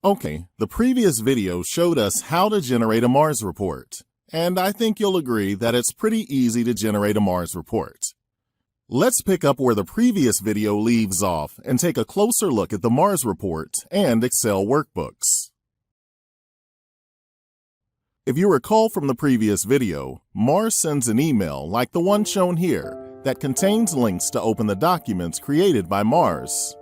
Okay, the previous video showed us how to generate a Mars report, and I think you'll agree that it's pretty easy to generate a Mars report. Let's pick up where the previous video leaves off and take a closer look at the Mars report and Excel workbooks. If you recall from the previous video, Mars sends an email like the one shown here that contains links to open the documents created by Mars.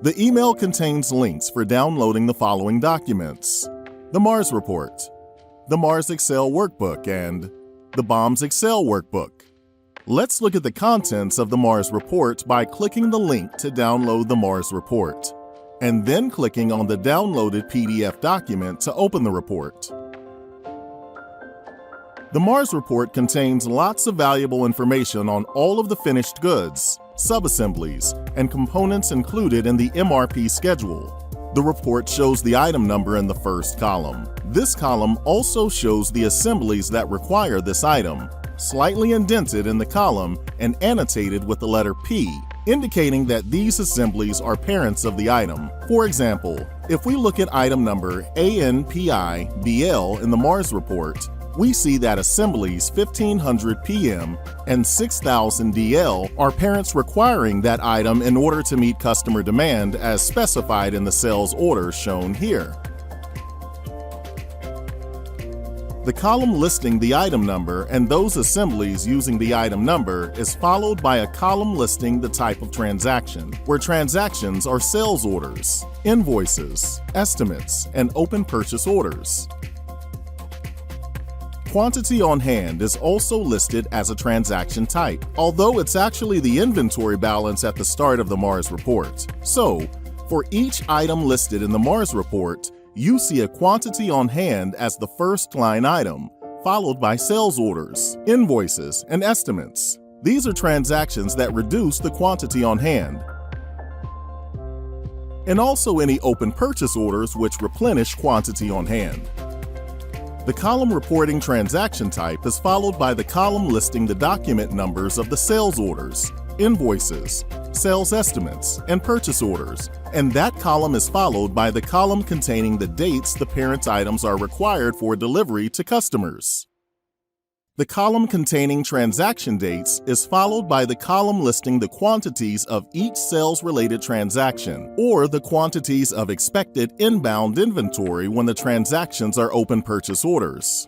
The email contains links for downloading the following documents: the Mars report, the Mars Excel workbook, and the BOMS Excel workbook. Let's look at the contents of the Mars report by clicking the link to download the Mars report, and then clicking on the downloaded PDF document to open the report. The Mars report contains lots of valuable information on all of the finished goods, subassemblies, and components included in the MRP schedule. The report shows the item number in the first column. This column also shows the assemblies that require this item, slightly indented in the column and annotated with the letter P, indicating that these assemblies are parents of the item. For example, if we look at item number ANPI-BL in the Mars report, we see that assemblies 1500 PM and 6000 DL are parents requiring that item in order to meet customer demand as specified in the sales order shown here. The column listing the item number and those assemblies using the item number is followed by a column listing the type of transaction, where transactions are sales orders, invoices, estimates, and open purchase orders. Quantity on hand is also listed as a transaction type, although it's actually the inventory balance at the start of the Mars report. So, for each item listed in the Mars report, you see a quantity on hand as the first line item, followed by sales orders, invoices, and estimates. These are transactions that reduce the quantity on hand. And also any open purchase orders which replenish quantity on hand. The column reporting transaction type is followed by the column listing the document numbers of the sales orders, invoices, sales estimates, and purchase orders, and that column is followed by the column containing the dates the parent items are required for delivery to customers. The column containing transaction dates is followed by the column listing the quantities of each sales-related transaction, or the quantities of expected inbound inventory when the transactions are open purchase orders.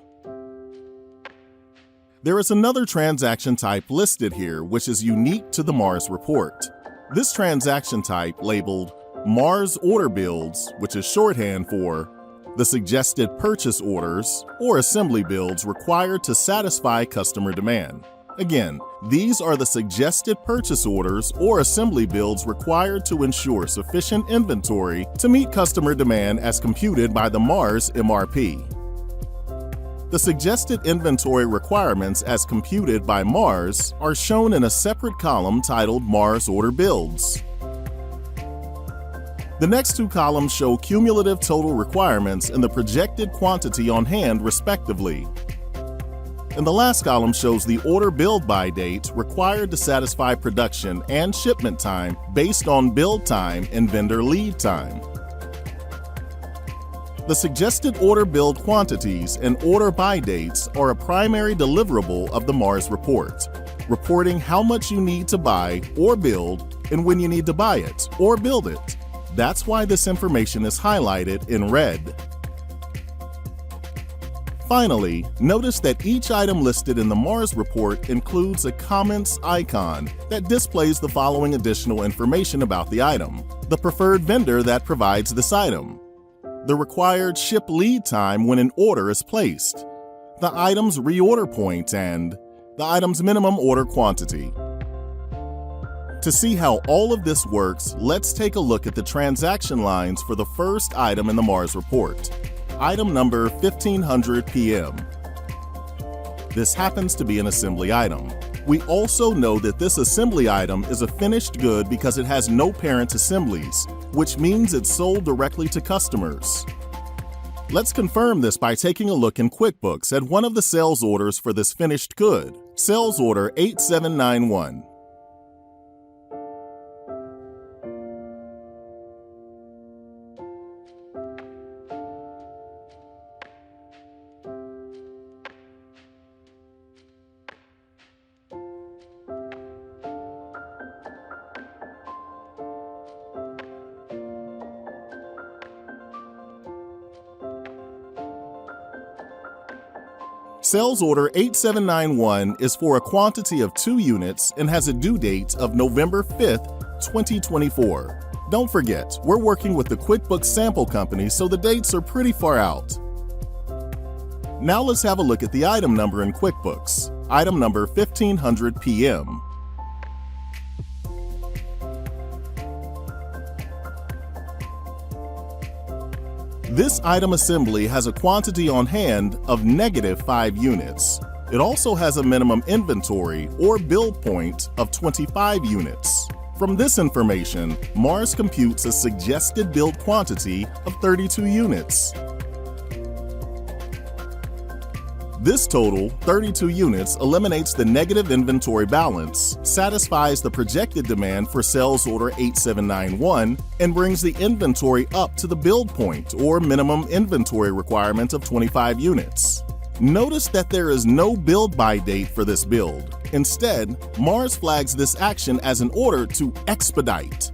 There is another transaction type listed here which is unique to the Mars report. This transaction type, labeled Mars Order Builds, which is shorthand for the suggested purchase orders or assembly builds required to satisfy customer demand. Again, these are the suggested purchase orders or assembly builds required to ensure sufficient inventory to meet customer demand as computed by the Mars MRP. The suggested inventory requirements as computed by Mars are shown in a separate column titled Mars Order Builds. The next two columns show cumulative total requirements and the projected quantity on hand respectively. And the last column shows the order build by date required to satisfy production and shipment time based on build time and vendor lead time. The suggested order build quantities and order by dates are a primary deliverable of the Mars report, reporting how much you need to buy or build and when you need to buy it or build it. That's why this information is highlighted in red. Finally, notice that each item listed in the Mars report includes a comments icon that displays the following additional information about the item: the preferred vendor that provides this item, the required ship lead time when an order is placed, the item's reorder point, and the item's minimum order quantity. To see how all of this works, let's take a look at the transaction lines for the first item in the Mars report, item number 1500 PM. This happens to be an assembly item. We also know that this assembly item is a finished good because it has no parent assemblies, which means it's sold directly to customers. Let's confirm this by taking a look in QuickBooks at one of the sales orders for this finished good, sales order 8791. Sales order 8791 is for a quantity of 2 units and has a due date of November 5th, 2024. Don't forget, we're working with the QuickBooks sample company, so the dates are pretty far out. Now let's have a look at the item number in QuickBooks. Item number 1500 PM. This item assembly has a quantity on hand of -5 units. It also has a minimum inventory or build point of 25 units. From this information, Mars computes a suggested build quantity of 32 units. This total, 32 units, eliminates the negative inventory balance, satisfies the projected demand for sales order 8791, and brings the inventory up to the build point or minimum inventory requirement of 25 units. Notice that there is no build by date for this build. Instead, Mars flags this action as an order to expedite.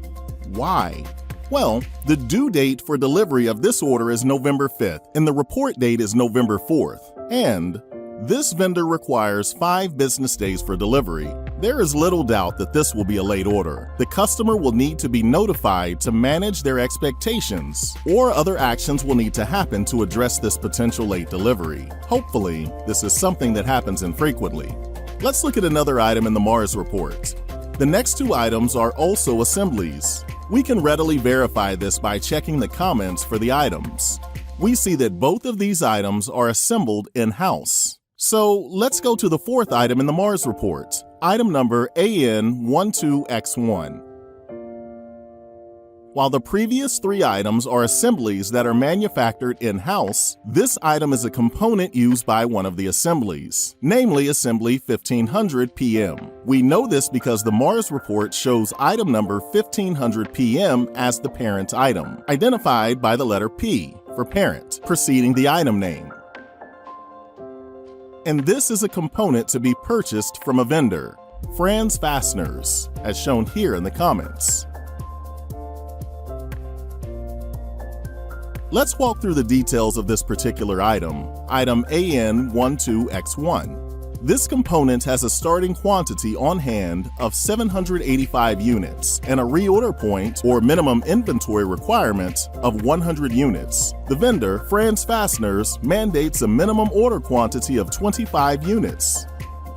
Why? Well, the due date for delivery of this order is November 5th, and the report date is November 4th. And this vendor requires 5 business days for delivery. There is little doubt that this will be a late order. The customer will need to be notified to manage their expectations, or other actions will need to happen to address this potential late delivery. Hopefully, this is something that happens infrequently. Let's look at another item in the Mars report. The next 2 items are also assemblies. We can readily verify this by checking the comments for the items. We see that both of these items are assembled in-house. So let's go to the 4th item in the Mars report, item number AN12X1. While the previous 3 items are assemblies that are manufactured in-house, this item is a component used by one of the assemblies, namely assembly 1500 PM. We know this because the Mars report shows item number 1500 PM as the parent item, identified by the letter P for parent, preceding the item name. And this is a component to be purchased from a vendor, Franz Fasteners, as shown here in the comments. Let's walk through the details of this particular item, item AN12X1. This component has a starting quantity on hand of 785 units and a reorder point or minimum inventory requirement of 100 units. The vendor, Franz Fasteners, mandates a minimum order quantity of 25 units.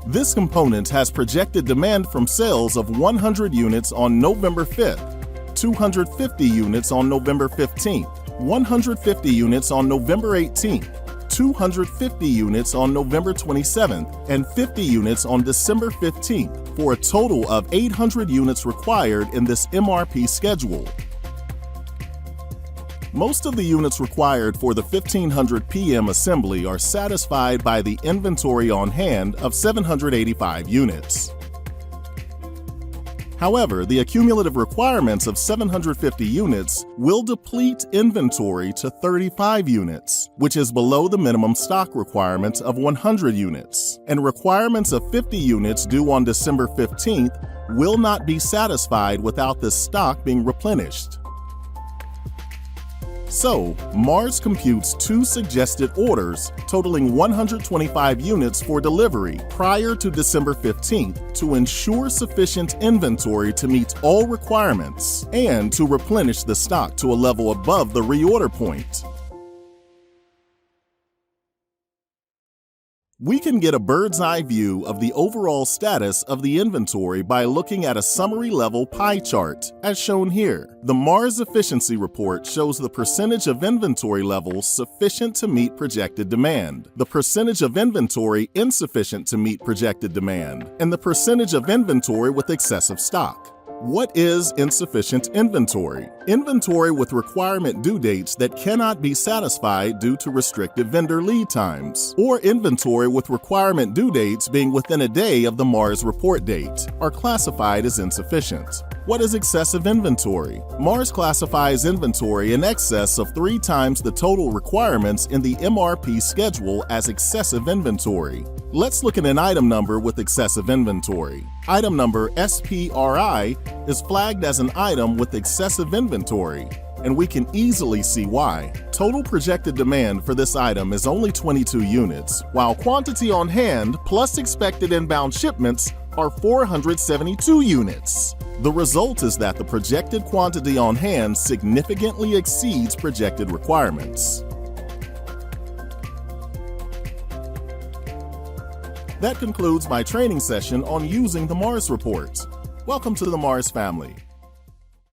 This component has projected demand from sales of 100 units on November 5th, 250 units on November 15th, 150 units on November 18th, 250 units on November 27th, and 50 units on December 15th, for a total of 800 units required in this MRP schedule. Most of the units required for the 1500 PM assembly are satisfied by the inventory on hand of 785 units. However, the accumulative requirements of 750 units will deplete inventory to 35 units, which is below the minimum stock requirements of 100 units, and requirements of 50 units due on December 15th will not be satisfied without this stock being replenished. So, Mars computes 2 suggested orders totaling 125 units for delivery prior to December 15th to ensure sufficient inventory to meet all requirements and to replenish the stock to a level above the reorder point. We can get a bird's eye view of the overall status of the inventory by looking at a summary level pie chart, as shown here. The Mars efficiency report shows the percentage of inventory levels sufficient to meet projected demand, the percentage of inventory insufficient to meet projected demand, and the percentage of inventory with excessive stock. What is insufficient inventory? Inventory with requirement due dates that cannot be satisfied due to restricted vendor lead times, or inventory with requirement due dates being within a day of the Mars report date, are classified as insufficient. What is excessive inventory? Mars classifies inventory in excess of 3 times the total requirements in the MRP schedule as excessive inventory. Let's look at an item number with excessive inventory. Item number SPRI is flagged as an item with excessive inventory. and we can easily see why. Total projected demand for this item is only 22 units, while quantity on hand plus expected inbound shipments are 472 units. The result is that the projected quantity on hand significantly exceeds projected requirements. That concludes my training session on using the Mars report. Welcome to the Mars family.